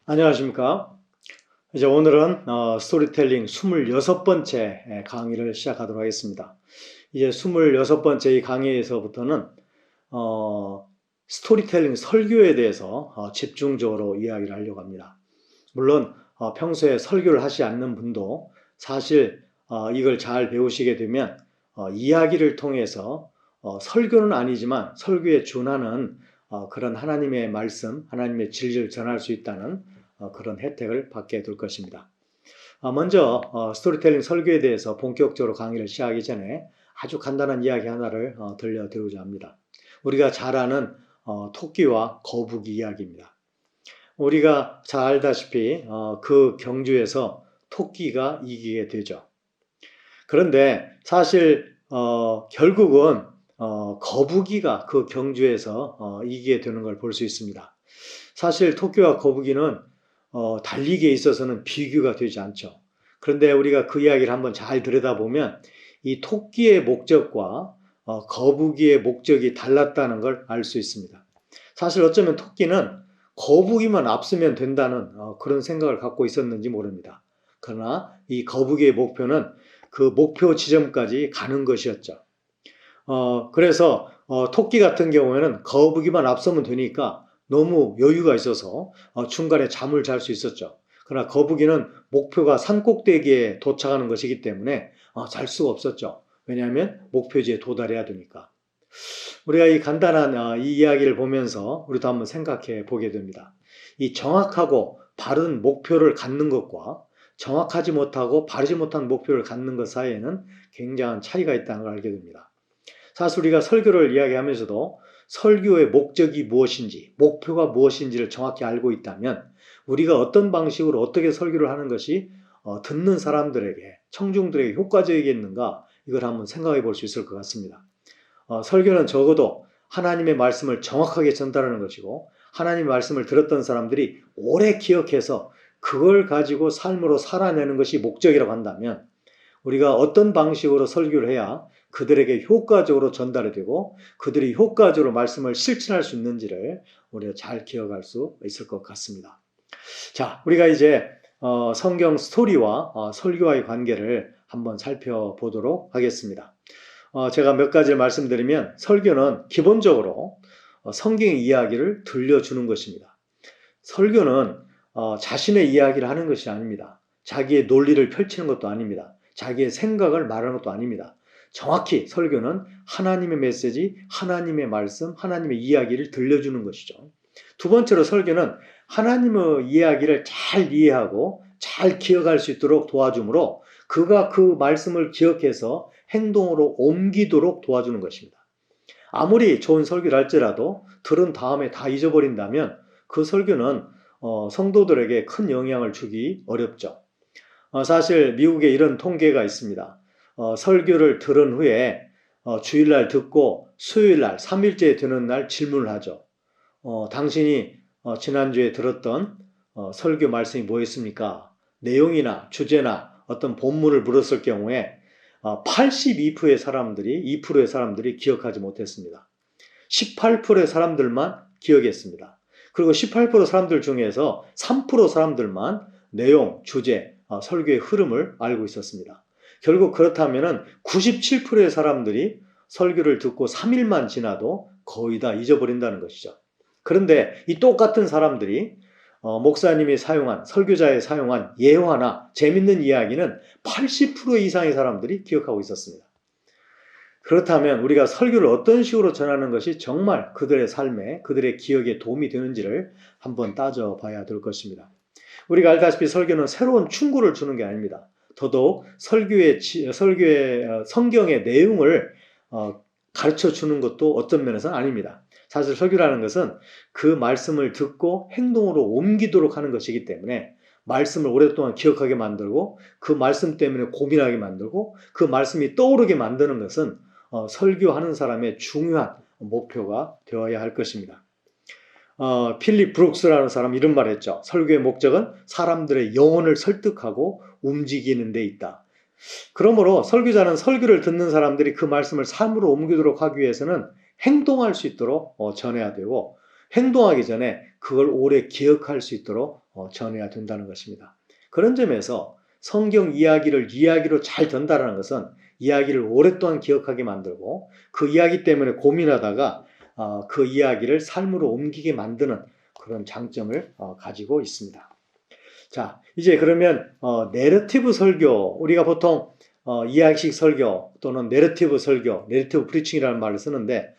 안녕하십니까. 이제 오늘은 스토리텔링 26번째 강의를 시작하도록 하겠습니다. 이제 26번째 이 강의에서부터는 스토리텔링 설교에 대해서 집중적으로 이야기를 하려고 합니다. 물론 평소에 설교를 하지 않는 분도 사실 이걸 잘 배우시게 되면 이야기를 통해서 설교는 아니지만 설교에 준하는 그런 하나님의 말씀, 하나님의 진리를 전할 수 있다는 그런 혜택을 받게 될 것입니다. 먼저 스토리텔링 설교에 대해서 본격적으로 강의를 시작하기 전에 아주 간단한 이야기 하나를 들려드리고자 합니다. 우리가 잘 아는 토끼와 거북이 이야기입니다. 우리가 잘 알다시피 그 경주에서 토끼가 이기게 되죠. 그런데 사실 결국은 거북이가 그 경주에서 이기게 되는 걸 볼 수 있습니다. 사실 토끼와 거북이는 달리기에 있어서는 비교가 되지 않죠. 그런데 우리가 그 이야기를 한번 잘 들여다보면 이 토끼의 목적과 거북이의 목적이 달랐다는 걸 알 수 있습니다. 사실 어쩌면 토끼는 거북이만 앞서면 된다는 그런 생각을 갖고 있었는지 모릅니다. 그러나 이 거북이의 목표는 그 목표 지점까지 가는 것이었죠. 그래서 토끼 같은 경우에는 거북이만 앞서면 되니까 너무 여유가 있어서 중간에 잠을 잘 수 있었죠. 그러나 거북이는 목표가 산꼭대기에 도착하는 것이기 때문에 잘 수가 없었죠. 왜냐하면 목표지에 도달해야 되니까. 우리가 이 간단한 이 이야기를 보면서 우리도 한번 생각해 보게 됩니다. 이 정확하고 바른 목표를 갖는 것과 정확하지 못하고 바르지 못한 목표를 갖는 것 사이에는 굉장한 차이가 있다는 걸 알게 됩니다. 사실 우리가 설교를 이야기하면서도 설교의 목적이 무엇인지, 목표가 무엇인지를 정확히 알고 있다면 우리가 어떤 방식으로 어떻게 설교를 하는 것이 듣는 사람들에게, 청중들에게 효과적이겠는가 이걸 한번 생각해 볼 수 있을 것 같습니다. 설교는 적어도 하나님의 말씀을 정확하게 전달하는 것이고 하나님의 말씀을 들었던 사람들이 오래 기억해서 그걸 가지고 삶으로 살아내는 것이 목적이라고 한다면 우리가 어떤 방식으로 설교를 해야 그들에게 효과적으로 전달이 되고 그들이 효과적으로 말씀을 실천할 수 있는지를 우리가 잘 기억할 수 있을 것 같습니다. 자, 우리가 이제 성경 스토리와 설교와의 관계를 한번 살펴보도록 하겠습니다. 제가 몇 가지를 말씀드리면 설교는 기본적으로 성경의 이야기를 들려주는 것입니다. 설교는 자신의 이야기를 하는 것이 아닙니다. 자기의 논리를 펼치는 것도 아닙니다. 자기의 생각을 말하는 것도 아닙니다. 정확히 설교는 하나님의 메시지, 하나님의 말씀, 하나님의 이야기를 들려주는 것이죠. 두 번째로 설교는 하나님의 이야기를 잘 이해하고 잘 기억할 수 있도록 도와주므로 그가 그 말씀을 기억해서 행동으로 옮기도록 도와주는 것입니다. 아무리 좋은 설교를 할지라도 들은 다음에 다 잊어버린다면 그 설교는 성도들에게 큰 영향을 주기 어렵죠. 사실 미국에 이런 통계가 있습니다. 설교를 들은 후에 주일날 듣고 수요일날 3일째 되는 날 질문을 하죠. 당신이 지난주에 들었던 설교 말씀이 뭐였습니까? 내용이나 주제나 어떤 본문을 물었을 경우에 82%의 사람들이 2%의 사람들이 기억하지 못했습니다. 18%의 사람들만 기억했습니다. 그리고 18% 사람들 중에서 3% 사람들만 내용, 주제, 설교의 흐름을 알고 있었습니다. 결국 그렇다면 97%의 사람들이 설교를 듣고 3일만 지나도 거의 다 잊어버린다는 것이죠. 그런데 이 똑같은 사람들이 목사님이 사용한, 설교자의 사용한 예화나 재밌는 이야기는 80% 이상의 사람들이 기억하고 있었습니다. 그렇다면 우리가 설교를 어떤 식으로 전하는 것이 정말 그들의 삶에, 그들의 기억에 도움이 되는지를 한번 따져봐야 될 것입니다. 우리가 알다시피 설교는 새로운 충고를 주는 게 아닙니다. 더더욱 설교의 성경의 내용을 가르쳐 주는 것도 어떤 면에서는 아닙니다. 사실 설교라는 것은 그 말씀을 듣고 행동으로 옮기도록 하는 것이기 때문에 말씀을 오랫동안 기억하게 만들고 그 말씀 때문에 고민하게 만들고 그 말씀이 떠오르게 만드는 것은 설교하는 사람의 중요한 목표가 되어야 할 것입니다. 필립 브룩스라는 사람 이런 말 했죠. 설교의 목적은 사람들의 영혼을 설득하고 움직이는 데 있다. 그러므로 설교자는 설교를 듣는 사람들이 그 말씀을 삶으로 옮기도록 하기 위해서는 행동할 수 있도록 전해야 되고 행동하기 전에 그걸 오래 기억할 수 있도록 전해야 된다는 것입니다. 그런 점에서 성경 이야기로 잘 전달하는 것은 이야기를 오랫동안 기억하게 만들고 그 이야기 때문에 고민하다가 그 이야기를 삶으로 옮기게 만드는 그런 장점을 가지고 있습니다. 자, 이제 그러면 내러티브 설교, 우리가 보통 이야기식 설교 또는 내러티브 설교, 내러티브 프리칭이라는 말을 쓰는데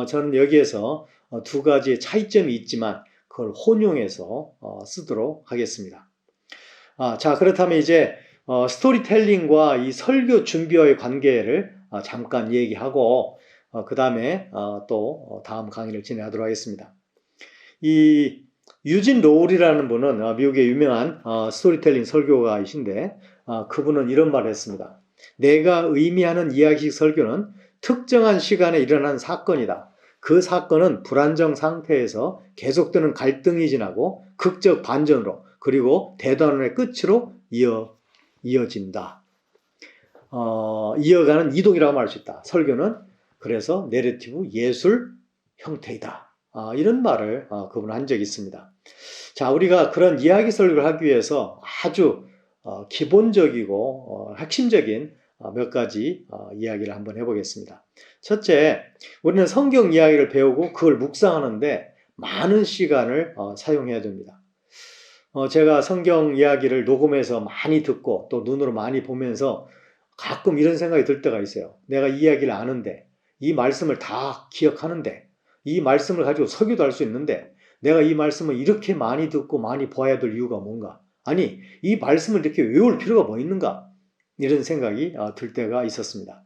저는 여기에서 두 가지의 차이점이 있지만 그걸 혼용해서 쓰도록 하겠습니다. 자, 그렇다면 이제 스토리텔링과 이 설교 준비와의 관계를 잠깐 얘기하고 그 다음에 또 다음 강의를 진행하도록 하겠습니다. 이 유진 로울이라는 분은 미국의 유명한 스토리텔링 설교가이신데 그분은 이런 말을 했습니다. 내가 의미하는 이야기식 설교는 특정한 시간에 일어난 사건이다. 그 사건은 불안정 상태에서 계속되는 갈등이 지나고 극적 반전으로 그리고 대단원의 끝으로 이어진다. 이어가는 이동이라고 말할 수 있다. 설교는 그래서 내러티브 예술 형태이다. 이런 말을 그분은 한 적이 있습니다. 자, 우리가 그런 이야기 설교를 하기 위해서 아주 기본적이고 핵심적인 몇 가지 이야기를 한번 해보겠습니다. 첫째, 우리는 성경 이야기를 배우고 그걸 묵상하는데 많은 시간을 사용해야 됩니다. 제가 성경 이야기를 녹음해서 많이 듣고 또 눈으로 많이 보면서 가끔 이런 생각이 들 때가 있어요. 내가 이 이야기를 아는데, 이 말씀을 다 기억하는데, 이 말씀을 가지고 설교도 할 수 있는데 내가 이 말씀을 이렇게 많이 듣고 많이 봐야 될 이유가 뭔가? 아니, 이 말씀을 이렇게 외울 필요가 뭐 있는가? 이런 생각이 들 때가 있었습니다.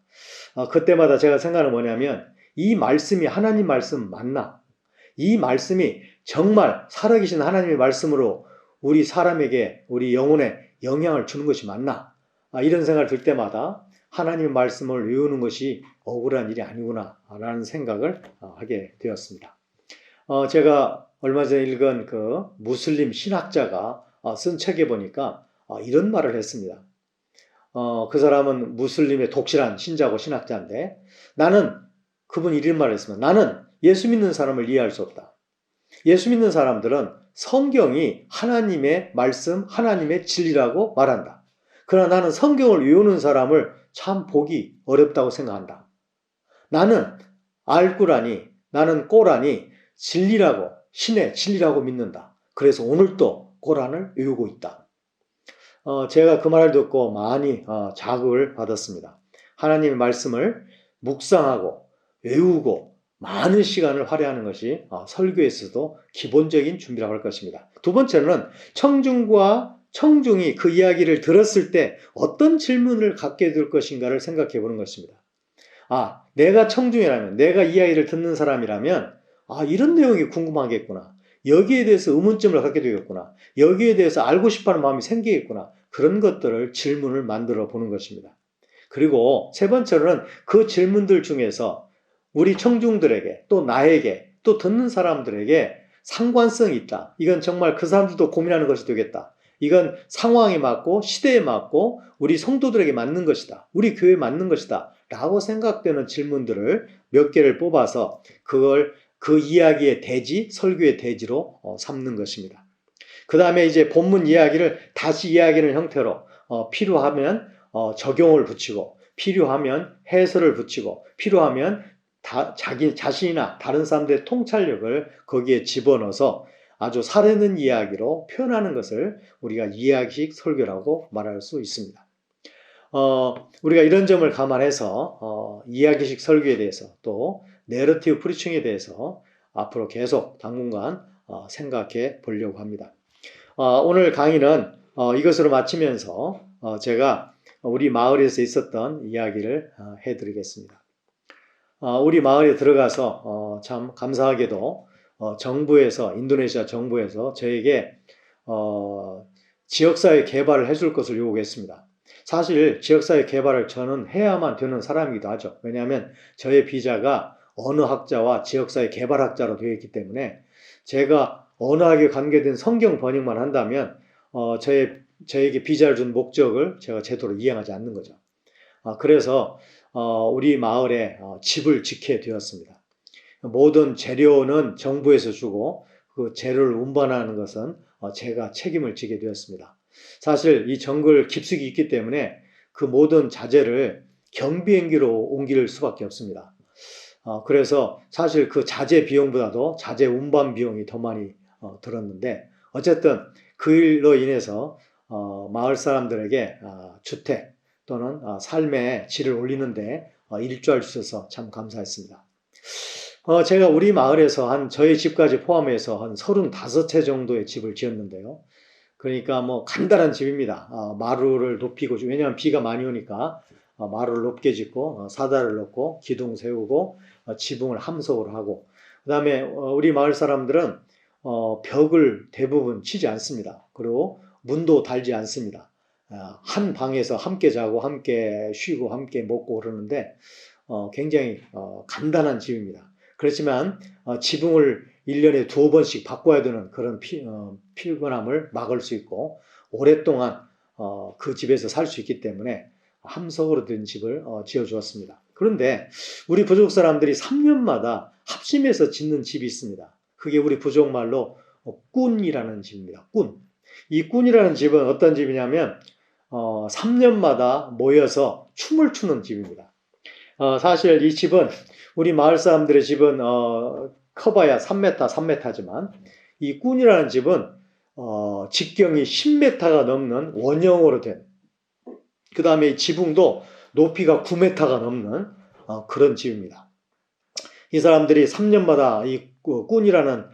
그때마다 제가 생각하는 뭐냐면 이 말씀이 하나님 말씀 맞나? 이 말씀이 정말 살아계신 하나님의 말씀으로 우리 사람에게 우리 영혼에 영향을 주는 것이 맞나? 이런 생각을 들 때마다 하나님의 말씀을 외우는 것이 억울한 일이 아니구나 라는 생각을 하게 되었습니다. 제가 얼마 전에 읽은 그 무슬림 신학자가 쓴 책에 보니까 이런 말을 했습니다. 그 사람은 무슬림의 독실한 신자고 신학자인데 그분이 이런 말을 했습니다. 나는 예수 믿는 사람을 이해할 수 없다. 예수 믿는 사람들은 성경이 하나님의 말씀, 하나님의 진리라고 말한다. 그러나 나는 성경을 외우는 사람을 참 보기 어렵다고 생각한다. 나는 알꾸라니, 나는 꼬라니 진리라고, 신의 진리라고 믿는다. 그래서 오늘도 꼬란을 외우고 있다. 제가 그 말을 듣고 많이 자극을 받았습니다. 하나님의 말씀을 묵상하고 외우고 많은 시간을 할애하는 것이 설교에서도 기본적인 준비라고 할 것입니다. 두 번째는 청중이 그 이야기를 들었을 때 어떤 질문을 갖게 될 것인가를 생각해 보는 것입니다. 내가 청중이라면, 내가 이야기를 듣는 사람이라면 이런 내용이 궁금하겠구나. 여기에 대해서 의문점을 갖게 되겠구나. 여기에 대해서 알고 싶어하는 마음이 생기겠구나. 그런 것들을 질문을 만들어 보는 것입니다. 그리고 세 번째로는 그 질문들 중에서 우리 청중들에게 또 나에게 또 듣는 사람들에게 상관성이 있다. 이건 정말 그 사람들도 고민하는 것이 되겠다. 이건 상황에 맞고 시대에 맞고 우리 성도들에게 맞는 것이다. 우리 교회에 맞는 것이다. 라고 생각되는 질문들을 몇 개를 뽑아서 그걸 그 이야기의 대지, 설교의 대지로 삼는 것입니다. 그 다음에 이제 본문 이야기를 다시 이야기하는 형태로 필요하면 적용을 붙이고 필요하면 해설을 붙이고 필요하면 자기 자신이나 다른 사람들의 통찰력을 거기에 집어넣어서 아주 살아있는 이야기로 표현하는 것을 우리가 이야기식 설교라고 말할 수 있습니다. 우리가 이런 점을 감안해서 이야기식 설교에 대해서 또 내러티브 프리칭에 대해서 앞으로 계속 당분간 생각해 보려고 합니다. 오늘 강의는 이것으로 마치면서 제가 우리 마을에서 있었던 이야기를 해드리겠습니다. 우리 마을에 들어가서 참 감사하게도 인도네시아 정부에서 저에게 지역사회 개발을 해줄 것을 요구했습니다. 사실 지역사회 개발을 저는 해야만 되는 사람이기도 하죠. 왜냐하면 저의 비자가 언어학자와 지역사회 개발학자로 되어 있기 때문에 제가 언어학에 관계된 성경 번역만 한다면 저에게 비자를 준 목적을 제가 제대로 이행하지 않는 거죠. 그래서 우리 마을에 집을 짓게 되었습니다. 모든 재료는 정부에서 주고 그 재료를 운반하는 것은 제가 책임을 지게 되었습니다. 사실 이 정글 깊숙이 있기 때문에 그 모든 자재를 경비행기로 옮길 수밖에 없습니다. 그래서 사실 그 자재 비용보다도 자재 운반 비용이 더 많이 들었는데, 어쨌든 그 일로 인해서 마을 사람들에게 주택 또는 삶의 질을 올리는데 일조할 수 있어서 참 감사했습니다. 제가 우리 마을에서 저희 집까지 포함해서 한 35채 정도의 집을 지었는데요. 그러니까 뭐 간단한 집입니다. 마루를 높이고, 왜냐하면 비가 많이 오니까 마루를 높게 짓고 사다를 넣고 기둥 세우고 지붕을 함석으로 하고, 그 다음에 우리 마을 사람들은 벽을 대부분 치지 않습니다. 그리고 문도 달지 않습니다. 한 방에서 함께 자고 함께 쉬고 함께 먹고 그러는데 굉장히 간단한 집입니다. 그렇지만 지붕을 1년에 2번씩 바꿔야 되는 그런 피곤함을 막을 수 있고, 오랫동안 그 집에서 살 수 있기 때문에 함석으로 된 집을 지어주었습니다. 그런데 우리 부족 사람들이 3년마다 합심해서 짓는 집이 있습니다. 그게 우리 부족말로 꾼이라는 집입니다. 꾼. 이 꾼이라는 집은 어떤 집이냐면 3년마다 모여서 춤을 추는 집입니다. 사실 이 집은, 우리 마을 사람들의 집은 커봐야 3m, 3m지만 이 꾼이라는 집은 직경이 10m가 넘는 원형으로 된, 그 다음에 지붕도 높이가 9m가 넘는 그런 집입니다. 이 사람들이 3년마다 이 꾼이라는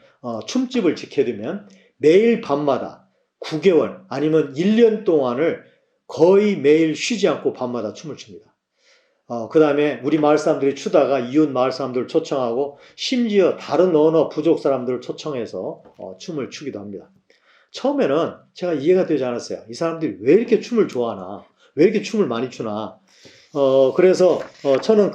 춤집을 지게 되면 매일 밤마다 9개월 아니면 1년 동안을 거의 매일 쉬지 않고 밤마다 춤을 춥니다. 그 다음에 우리 마을 사람들이 추다가 이웃 마을 사람들을 초청하고 심지어 다른 언어 부족 사람들을 초청해서 춤을 추기도 합니다. 처음에는 제가 이해가 되지 않았어요. 이 사람들이 왜 이렇게 춤을 좋아하나, 왜 이렇게 춤을 많이 추나. 그래서 저는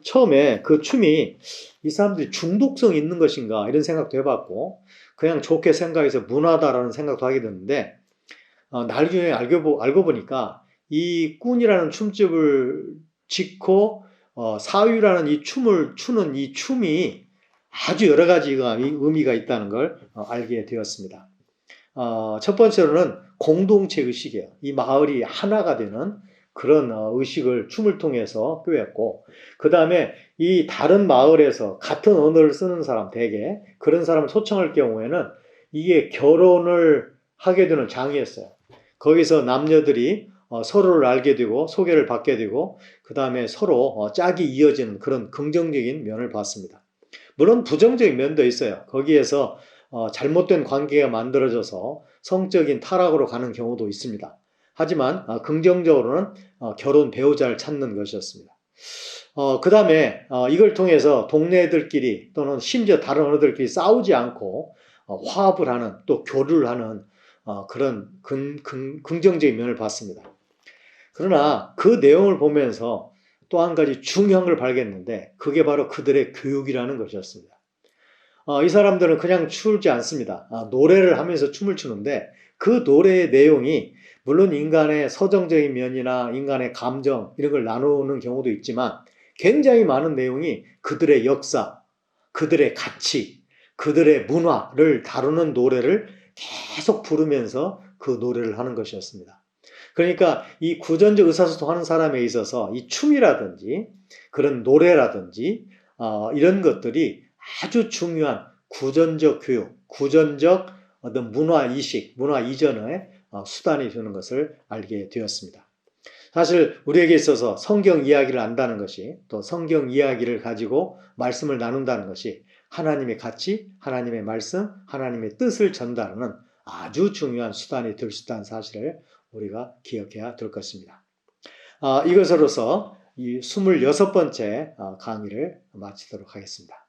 처음에 그 춤이 이 사람들이 중독성이 있는 것인가 이런 생각도 해봤고, 그냥 좋게 생각해서 문화다라는 생각도 하게 됐는데, 나중에 알고 보니까 이 꾼이라는 춤집을 짓고 사유라는 이 춤을 추는 이 춤이 아주 여러 가지 의미가 있다는 걸 알게 되었습니다. 첫 번째로는 공동체 의식이에요. 이 마을이 하나가 되는 그런 의식을 춤을 통해서 표했고, 그 다음에 이 다른 마을에서 같은 언어를 쓰는 사람, 대개 그런 사람을 초청할 경우에는 이게 결혼을 하게 되는 장이었어요. 거기서 남녀들이 서로를 알게 되고 소개를 받게 되고, 그 다음에 서로 짝이 이어지는 그런 긍정적인 면을 봤습니다. 물론 부정적인 면도 있어요. 거기에서 잘못된 관계가 만들어져서 성적인 타락으로 가는 경우도 있습니다. 하지만 긍정적으로는 결혼 배우자를 찾는 것이었습니다. 그 다음에 이걸 통해서 동네들끼리 또는 심지어 다른 언어들끼리 싸우지 않고 화합을 하는, 또 교류를 하는 그런 긍정적인 면을 봤습니다. 그러나 그 내용을 보면서 또 한 가지 중요한 걸 발견했는데, 그게 바로 그들의 교육이라는 것이었습니다. 이 사람들은 그냥 추지 않습니다. 노래를 하면서 춤을 추는데, 그 노래의 내용이 물론 인간의 서정적인 면이나 인간의 감정 이런 걸 나누는 경우도 있지만, 굉장히 많은 내용이 그들의 역사, 그들의 가치, 그들의 문화를 다루는 노래를 계속 부르면서 그 노래를 하는 것이었습니다. 그러니까 이 구전적 의사소통하는 사람에 있어서 이 춤이라든지 그런 노래라든지 이런 것들이 아주 중요한 구전적 교육, 구전적 어떤 문화이식, 문화 이전의 수단이 되는 것을 알게 되었습니다. 사실 우리에게 있어서 성경 이야기를 안다는 것이, 또 성경 이야기를 가지고 말씀을 나눈다는 것이 하나님의 가치, 하나님의 말씀, 하나님의 뜻을 전달하는 아주 중요한 수단이 될 수 있다는 사실을 우리가 기억해야 될 것입니다. 이것으로서 이 26번째 강의를 마치도록 하겠습니다.